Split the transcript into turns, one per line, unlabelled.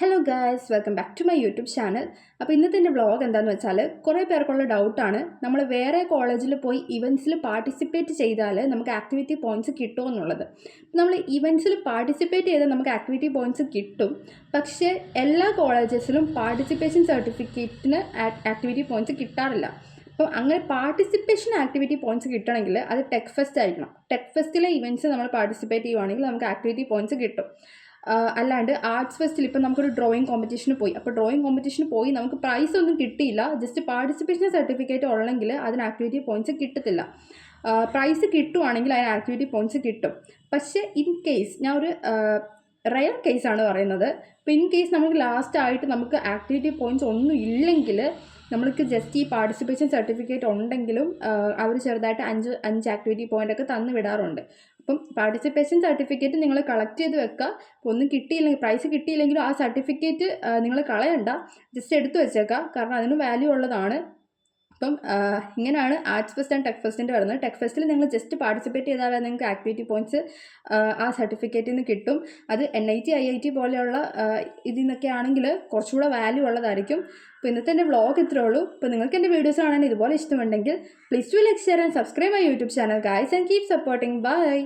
Hello guys, welcome back to my YouTube channel. അപ്പോൾ ഇന്നത്തെ എൻ്റെ വ്ളോഗ് എന്താണെന്ന് വെച്ചാൽ, കുറേ പേർക്കുള്ള ഡൗട്ടാണ് നമ്മൾ വേറെ കോളേജിൽ പോയി ഇവൻറ്റ്സിൽ പാർട്ടിസിപ്പേറ്റ് ചെയ്താൽ നമുക്ക് ആക്ടിവിറ്റി പോയിൻറ്റ്സ് കിട്ടുമോ എന്നുള്ളത്. നമ്മൾ ഇവൻറ്റ്സിൽ പാർട്ടിസിപ്പേറ്റ് ചെയ്താൽ നമുക്ക് ആക്ടിവിറ്റി പോയിൻറ്റ്സ് കിട്ടും, പക്ഷേ എല്ലാ കോളേജസിലും പാർട്ടിസിപ്പേഷൻ സർട്ടിഫിക്കറ്റിന് ആക്ടിവിറ്റി പോയിൻറ്റ്സ് കിട്ടാറില്ല. അപ്പോൾ അങ്ങനെ പാർട്ടിസിപ്പേഷൻ ആക്ടിവിറ്റി പോയിൻറ്റ്സ് കിട്ടണമെങ്കിൽ അത് ടെക് ഫെസ്റ്റ് ആയിരിക്കണം. ടെക് ഫെസ്റ്റിലെ ഇവൻറ്റ്സ് നമ്മൾ പാർട്ടിസിപ്പേറ്റ് ചെയ്യുവാണെങ്കിൽ നമുക്ക് ആക്ടിവിറ്റി പോയിൻറ്റ്സ് കിട്ടും. അല്ലാണ്ട് ആർട്സ് ഫെസ്റ്റിൽ ഇപ്പം നമുക്കൊരു ഡ്രോയിങ് കോമ്പറ്റീഷന് പോയി, അപ്പോൾ ഡ്രോയിങ് കോമ്പറ്റീഷന് പോയി നമുക്ക് പ്രൈസ് ഒന്നും കിട്ടിയില്ല, ജസ്റ്റ് പാർട്ടിസിപ്പേഷൻ സർട്ടിഫിക്കറ്റ് ഉള്ളെങ്കിൽ അതിന് ആക്ടിവിറ്റി പോയിൻറ്റ്സ് കിട്ടത്തില്ല. പ്രൈസ് കിട്ടുവാണെങ്കിൽ അതിന് ആക്ടിവിറ്റി പോയിൻറ്റ്സ് കിട്ടും. പക്ഷേ ഇൻ കേസ് ഞാൻ ഒരു റയർ കേസാണ് പറയുന്നത്. അപ്പോൾ ഇൻ കേസ് നമുക്ക് ലാസ്റ്റ് നമുക്ക് ആക്ടിവിറ്റി പോയിൻറ്റ്സ് ഒന്നും ഇല്ലെങ്കിൽ നമ്മൾക്ക് ജസ്റ്റ് ഈ പാർട്ടിസിപ്പേഷൻ സർട്ടിഫിക്കറ്റ് ഉണ്ടെങ്കിലും അവർ ചെറുതായിട്ട് അഞ്ച് ആക്ടിവിറ്റി പോയിൻ്റൊക്കെ തന്നു വിടാറുണ്ട്. അപ്പം പാർട്ടിസിപ്പേഷൻ സർട്ടിഫിക്കറ്റ് നിങ്ങൾ കളക്ട് ചെയ്ത് വെക്കുക. അപ്പോൾ ഒന്നും കിട്ടിയില്ലെങ്കിൽ, പ്രൈസ് കിട്ടിയില്ലെങ്കിലും ആ സർട്ടിഫിക്കറ്റ് നിങ്ങൾ കളയണ്ട, ജസ്റ്റ് എടുത്തു വെച്ചേക്കുക, കാരണം അതിന് വാല്യൂ ഉള്ളതാണ്. അപ്പം ഇങ്ങനെയാണ് ആർട്സ് ഫെസ്റ്റ് ആൻഡ് ടെക് ഫെസ്റ്റിൻ്റെ വരുന്നത്. ടെക് ഫെസ്റ്റിൽ നിങ്ങൾ ജസ്റ്റ് പാർട്ടിസിപ്പേറ്റ് ചെയ്താൽ നിങ്ങൾക്ക് ആക്ടിവിറ്റി പോയിൻറ്റ്സ് ആ സർട്ടിഫിക്കറ്റിൽ നിന്ന് കിട്ടും. അത് NIT IIT പോലെയുള്ള ഇതിൽ നിന്നൊക്കെ ആണെങ്കിൽ കുറച്ചുകൂടെ വാല്യൂ ഉള്ളതായിരിക്കും. അപ്പോൾ ഇന്നത്തെ എൻ്റെ വ്ളോഗ് ഇത്രേ ഉള്ളൂ. അപ്പോൾ നിങ്ങൾക്ക് എൻ്റെ വീഡിയോസ് കാണാൻ ഇതുപോലെ ഇഷ്ടമുണ്ടെങ്കിൽ please to like, share and subscribe my YouTube channel guys, and keep supporting. By.